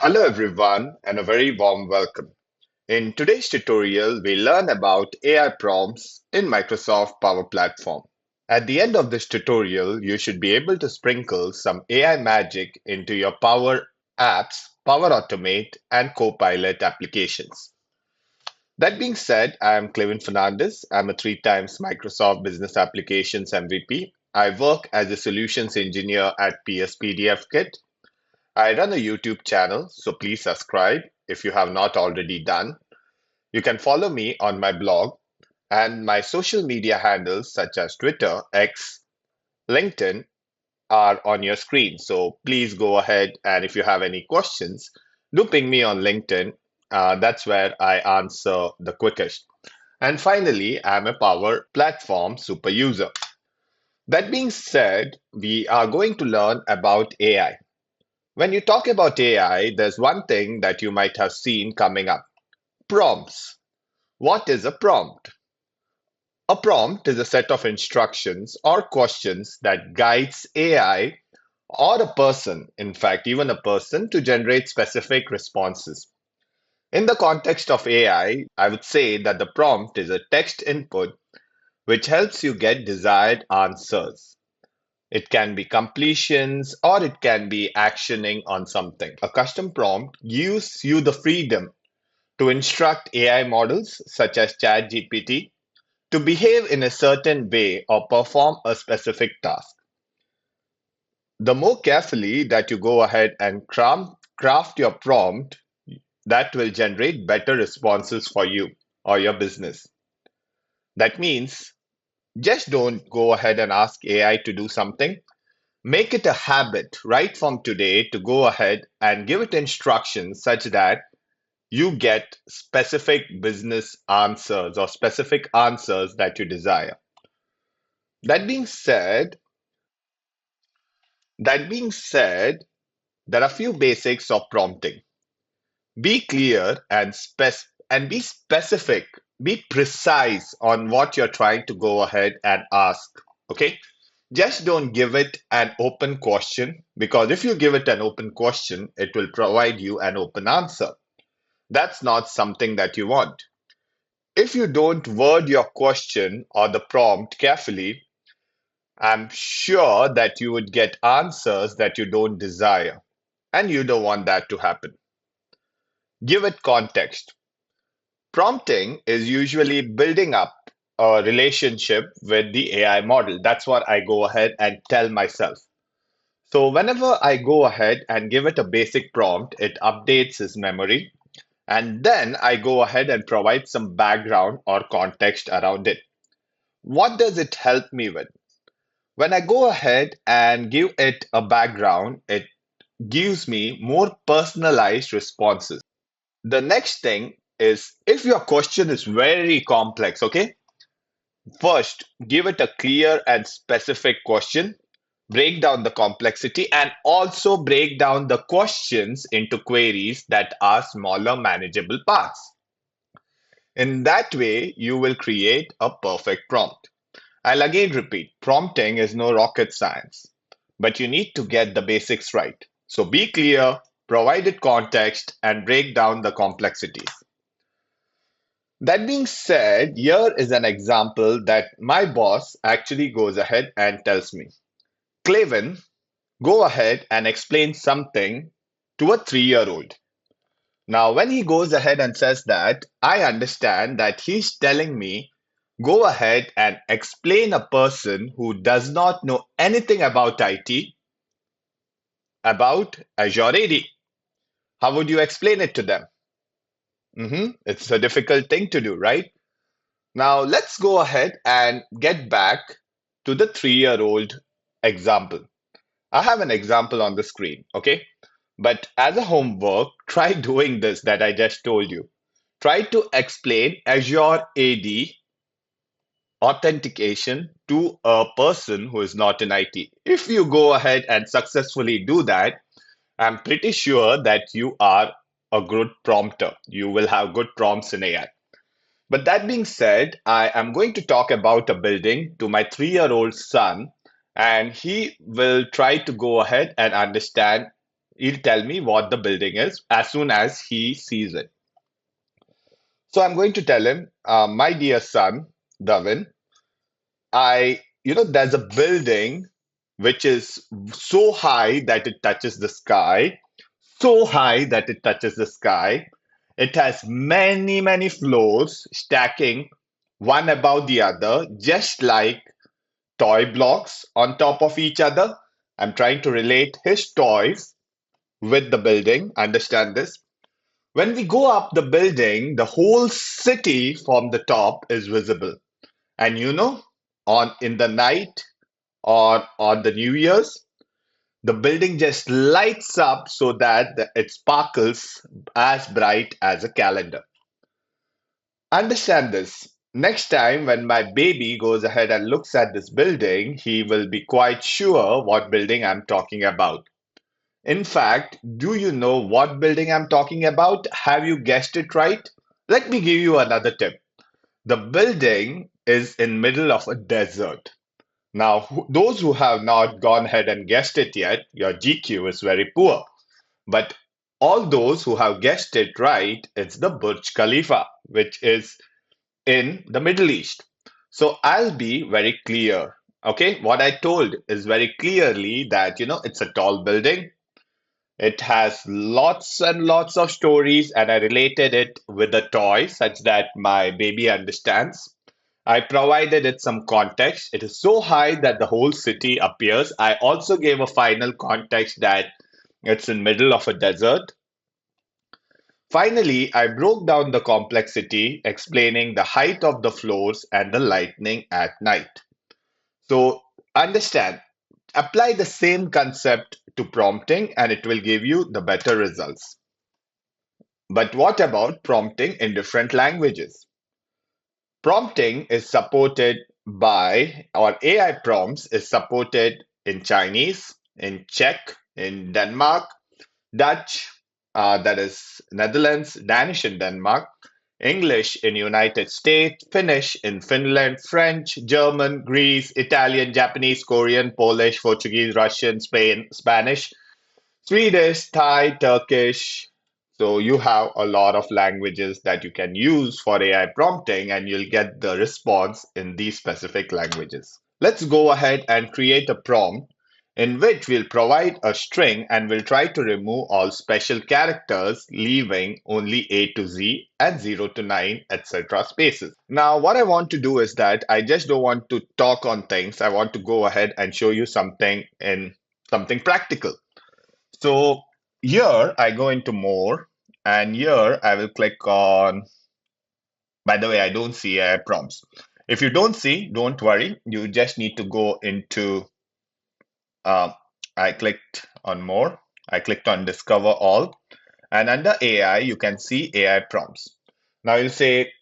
Hello everyone and a very warm welcome. In today's tutorial, we learn about AI prompts in Microsoft Power Platform. At the end of this tutorial, you should be able to sprinkle some AI magic into your Power Apps, Power Automate, and Copilot applications. That being said, I am Clevin Fernandez. I'm a three times Microsoft Business Applications MVP. I work as a solutions engineer at PSPDF Kit. I run a YouTube channel, so please subscribe if you have not already done. You can follow me on my blog and my social media handles such as Twitter, X, LinkedIn are on your screen. So please go ahead and if you have any questions, do ping me on LinkedIn. That's where I answer the quickest. And finally, I'm a Power Platform super user. That being said, we are going to learn about AI. When you talk about AI, there's one thing that you might have seen coming up: prompts. What is a prompt? A prompt is a set of instructions or questions that guides AI or a person, in fact, even a person, to generate specific responses. In the context of I would say that the prompt is a text input which helps you get desired answers. It can be completions or it can be actioning on something. A custom prompt gives you the freedom to instruct AI models such as ChatGPT to behave in a certain way or perform a specific task. The more carefully that you go ahead and craft your prompt, that will generate better responses for you or your business. That means just don't go ahead and ask AI to do something. Make it a habit right from today to go ahead and give it instructions such that you get specific business answers or specific answers that you desire. That being said, that being said, there are few basics of prompting. Be clear and be specific. Be precise on what you're trying to go ahead and ask. Okay? Just don't give it an open question, because if you give it an open question, it will provide you an open answer. That's not something that you want. If you don't word your question or the prompt carefully, I'm sure that you would get answers that you don't desire, and you don't want that to happen. Give it context. Prompting is usually building up a relationship with the AI model. That's what I go ahead and tell myself. So whenever I go ahead and give it a basic prompt, it updates its memory, and then I go ahead and provide some background or context around it. What does it help me with? When I go ahead and give it a background, it gives me more personalized responses. The next thing is, if your question is very complex, okay, first give it a clear and specific question, break down the complexity, and also break down the questions into queries that are smaller, manageable parts. In that way, you will create a perfect prompt. I'll again repeat, prompting is no rocket science, but you need to get the basics right. So be clear, provide it context, and break down the complexities. That being said, here is an example that my boss actually goes ahead and tells me. Clavin, go ahead and explain something to a 3-year-old. Now, when he goes ahead and says that, I understand that he's telling me, go ahead and explain a person who does not know anything about IT about Azure AD. How would you explain it to them? It's a difficult thing to do, right? Now, let's go ahead and get back to the 3-year-old example. I have an example on the screen, okay? But as a homework, try doing this that I just told you. Try to explain Azure AD authentication to a person who is not in IT. If you go ahead and successfully do that, I'm pretty sure that you are a good prompter. You will have good prompts in AI. But that being said, I am going to talk about a building to my 3-year-old son, and he will try to go ahead and understand He'll tell me what the building is as soon as he sees it. So I'm going to tell him, my dear son, Davin, there's a building which is so high that it touches the sky, so high that it touches the sky. It has many, many floors stacking one above the other, just like toy blocks on top of each other. I'm trying to relate his toys with the building. Understand this? When we go up the building, the whole city from the top is visible. And on in the night or on the New Year's, the building just lights up so that it sparkles as bright as a calendar. Understand this. Next time, when my baby goes ahead and looks at this building, he will be quite sure what building I'm talking about. In fact, do you know what building I'm talking about? Have you guessed it right? Let me give you another tip. The building is in middle of a desert. Now, those who have not gone ahead and guessed it yet, your GQ is very poor. But all those who have guessed it right, it's the Burj Khalifa, which is in the Middle East. So I'll be very clear. Okay, what I told is very clearly that it's a tall building. It has lots and lots of stories, and I related it with a toy such that my baby understands. I provided it some context. It is so high that the whole city appears. I also gave a final context that it's in middle of a desert. Finally, I broke down the complexity, explaining the height of the floors and the lightning at night. So understand, apply the same concept to prompting and it will give you the better results. But what about prompting in different languages? Prompting is supported by, or AI prompts is supported in Chinese, in Czech, in Denmark, Dutch, that is Netherlands, Danish in Denmark, English in United States, Finnish in Finland, French, German, Greece, Italian, Japanese, Korean, Polish, Portuguese, Russian, Spanish, Swedish, Thai, Turkish. So you have a lot of languages that you can use for AI prompting and you'll get the response in these specific languages. Let's go ahead and create a prompt in which we'll provide a string and we'll try to remove all special characters, leaving only A to Z and 0 to 9, etc. spaces. Now, what I want to do is that I just don't want to talk on things. I want to go ahead and show you something practical. So here I go into more, and here I will click on, by the way, I don't see AI prompts. If you don't see, don't worry. You just need to go into, uh, I clicked on more. I clicked on discover all. And under AI, you can see AI prompts. Now you'll say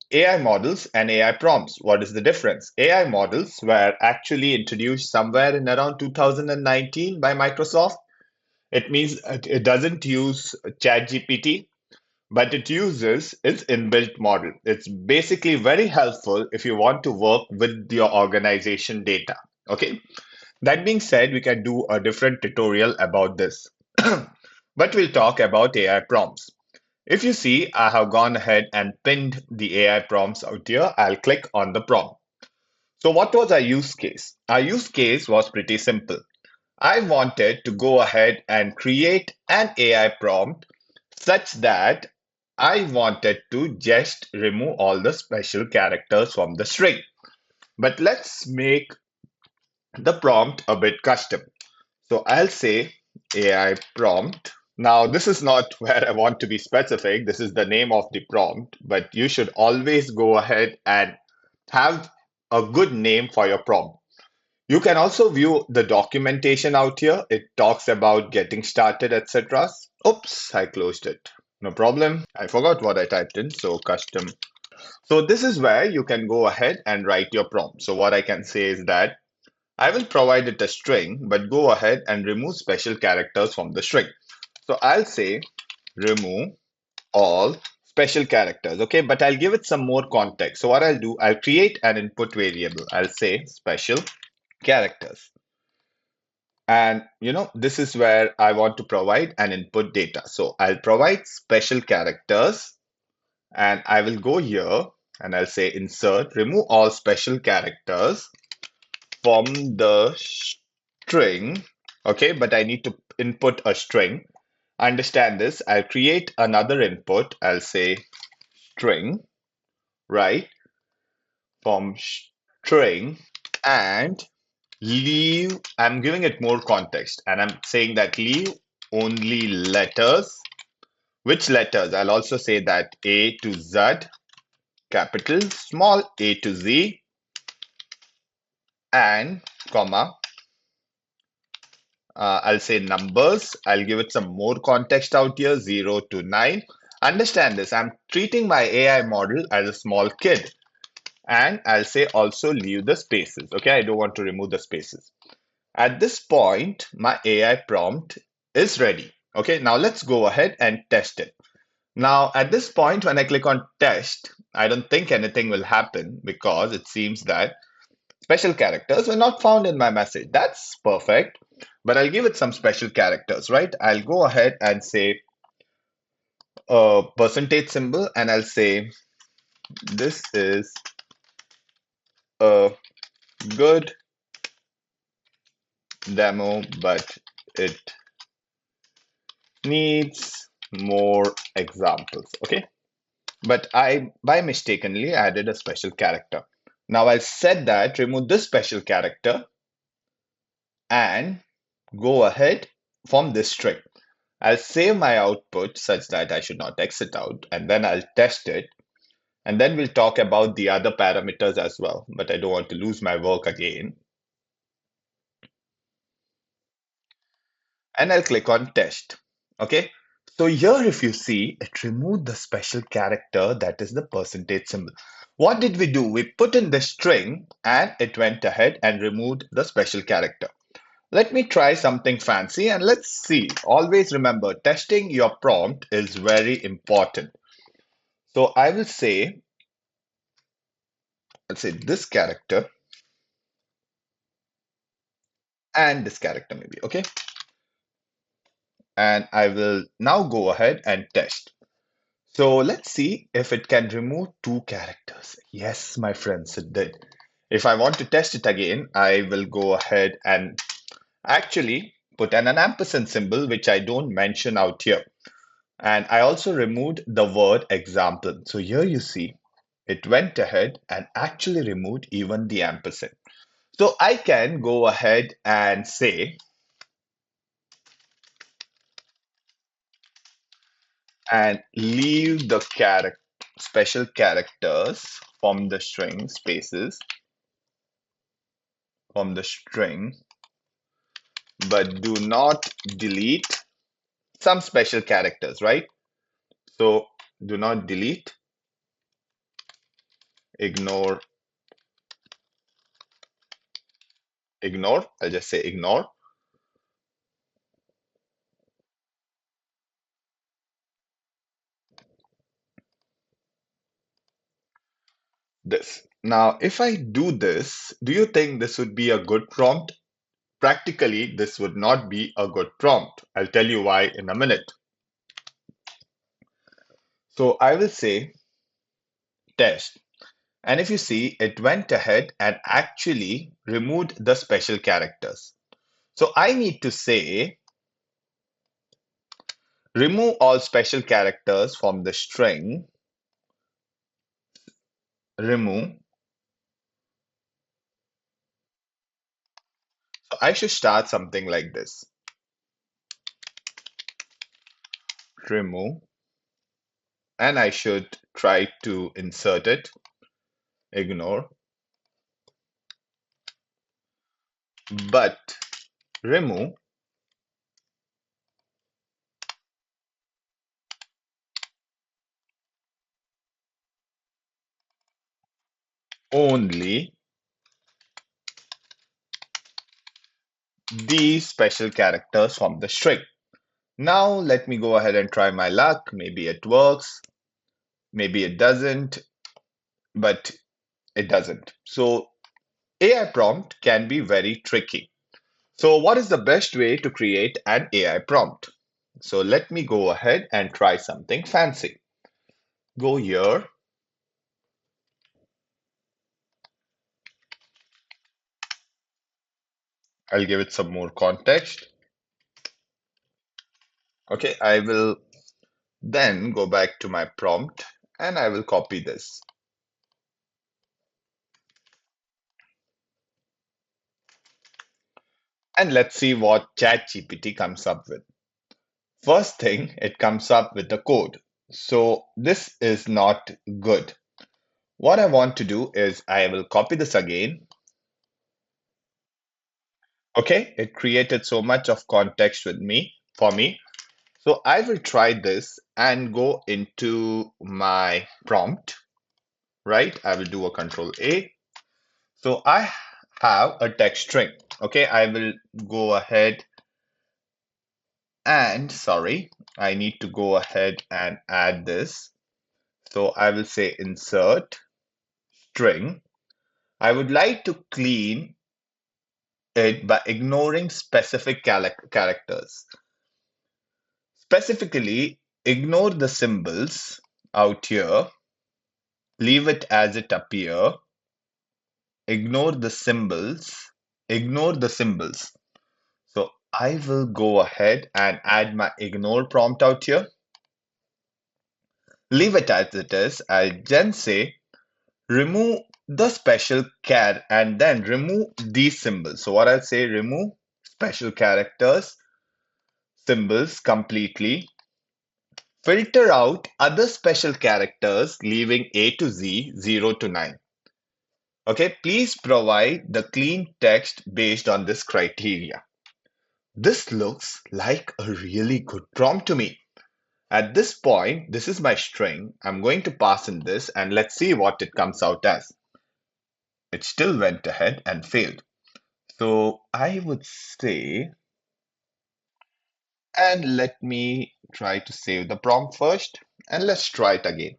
AI models and AI prompts. What is the difference? AI models were actually introduced somewhere in around 2019 by Microsoft. It means it doesn't use ChatGPT, but it uses its inbuilt model. It's basically very helpful if you want to work with your organization data. Okay. That being said, we can do a different tutorial about this. But we'll talk about AI prompts. If you see, I have gone ahead and pinned the AI prompts out here. I'll click on the prompt. So what was our use case? Our use case was pretty simple. I wanted to go ahead and create an AI prompt such that I wanted to just remove all the special characters from the string. But let's make the prompt a bit custom. So I'll say AI prompt. Now, this is not where I want to be specific. This is the name of the prompt, but you should always go ahead and have a good name for your prompt. You can also view the documentation out here. It talks about getting started, etc. Oops, I closed it. No problem. I forgot what I typed in, so custom. So this is where you can go ahead and write your prompt. So what I can say is that I will provide it a string, but go ahead and remove special characters from the string. So I'll say remove all special characters. Okay, but I'll give it some more context. So what I'll do, I'll create an input variable. I'll say special characters. And this is where I want to provide an input data. So I'll provide special characters and I will go here and I'll say insert, remove all special characters from the string. Okay, but I need to input a string. Understand this. I'll create another input. I'll say string, right? From string and leave. I'm giving it more context and I'm saying that leave only letters. Which letters? I'll also say that A to Z, capital, small a to Z, and comma. I'll say numbers. I'll give it some more context out here, 0 to 9. Understand this. I'm treating my AI model as a small kid. And I'll say also leave the spaces. Okay, I don't want to remove the spaces. At this point, my AI prompt is ready. Okay, now let's go ahead and test it. Now, at this point, when I click on test, I don't think anything will happen because it seems that special characters were not found in my message. That's perfect, but I'll give it some special characters, right? I'll go ahead and say a percentage symbol and I'll say this is a good demo, but it needs more examples. Okay, but I by mistakenly added a special character. Now I'll set that, remove this special character and go ahead from this string. I'll save my output such that I should not exit out and then I'll test it. And then we'll talk about the other parameters as well, but I don't want to lose my work again. And I'll click on test. Okay. So here, if you see, it removed the special character that is the percentage symbol. What did we do? We put in the string and it went ahead and removed the special character. Let me try something fancy and let's see. Always remember, testing your prompt is very important. So I'll say this character and this character maybe, okay? And I will now go ahead and test. So let's see if it can remove two characters. Yes, my friends, it did. If I want to test it again, I will go ahead and actually put an ampersand symbol, which I don't mention out here. And I also removed the word example. So here you see, it went ahead and actually removed even the ampersand. So I can go ahead and say, and leave the special characters from the string spaces from the string, but do not delete some special characters, right? So do not delete, ignore, ignore. I'll just say ignore this. Now, if I do this, do you think this would be a good prompt? Practically, this would not be a good prompt. I'll tell you why in a minute. So I will say test. And if you see, it went ahead and actually removed the special characters. So I need to say remove all special characters from the string, remove. So I should start something like this. Remove, and I should try to insert it, ignore, but remove only these special characters from the string. Now let me go ahead and try my luck. Maybe it works, maybe it doesn't, but it doesn't. So AI prompt can be very tricky. So, what is the best way to create an AI prompt? So, let me go ahead and try something fancy. Go here. I'll give it some more context. Okay, I will then go back to my prompt and I will copy this. And let's see what ChatGPT comes up with. First thing, it comes up with the code. So this is not good. What I want to do is I will copy this again. Okay, it created so much of context with me for me. So I will try this and go into my prompt, right? I will do a control A. So I have a text string. Okay, I will go ahead and sorry, I need to go ahead and add this. So I will say insert string. I would like to clean it by ignoring specific characters. Specifically, ignore the symbols out here, leave it as it appear, ignore the symbols, ignore the symbols. So I will go ahead and add my ignore prompt out here, leave it as it is. I then say remove the special char and then remove these symbols. So what I'll say, remove special characters, symbols completely. Filter out other special characters, leaving A to Z, 0 to 9. Okay, please provide the clean text based on this criteria. This looks like a really good prompt to me. At this point, this is my string. I'm going to pass in this and let's see what it comes out as. It still went ahead and failed. So I would say, and let me try to save the prompt first and let's try it again.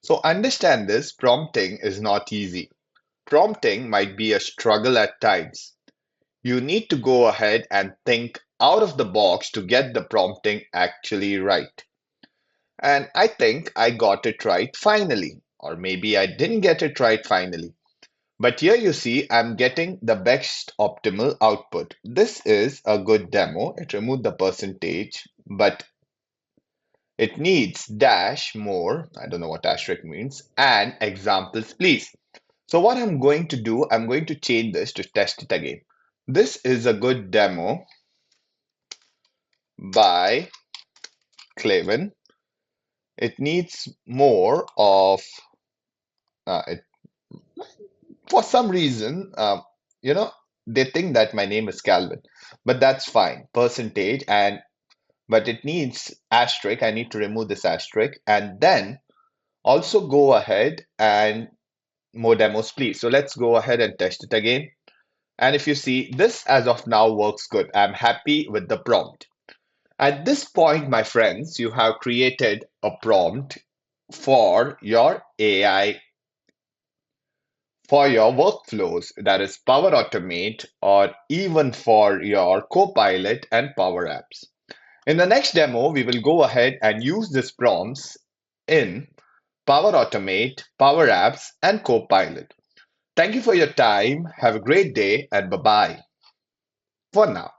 So understand this, prompting is not easy. Prompting might be a struggle at times. You need to go ahead and think out of the box to get the prompting actually right. And I think I got it right finally, or maybe I didn't get it right finally. But here you see I'm getting the best optimal output. This is a good demo. It removed the percentage, but it needs dash more. I don't know what asterisk means. And examples, please. So what I'm going to do, I'm going to change this to test it again. This is a good demo by Clavin. It needs more of it. For some reason, you know, they think that my name is Calvin, but that's fine. Percentage and but it needs asterisk. I need to remove this asterisk and then also go ahead and more demos, please. So let's go ahead and test it again. And if you see, this as of now works good. I'm happy with the prompt. At this point, my friends, you have created a prompt for your AI, for your workflows, that is Power Automate, or even for your Copilot and Power Apps. In the next demo, we will go ahead and use these prompts in Power Automate, Power Apps, and Copilot. Thank you for your time. Have a great day and bye bye for now.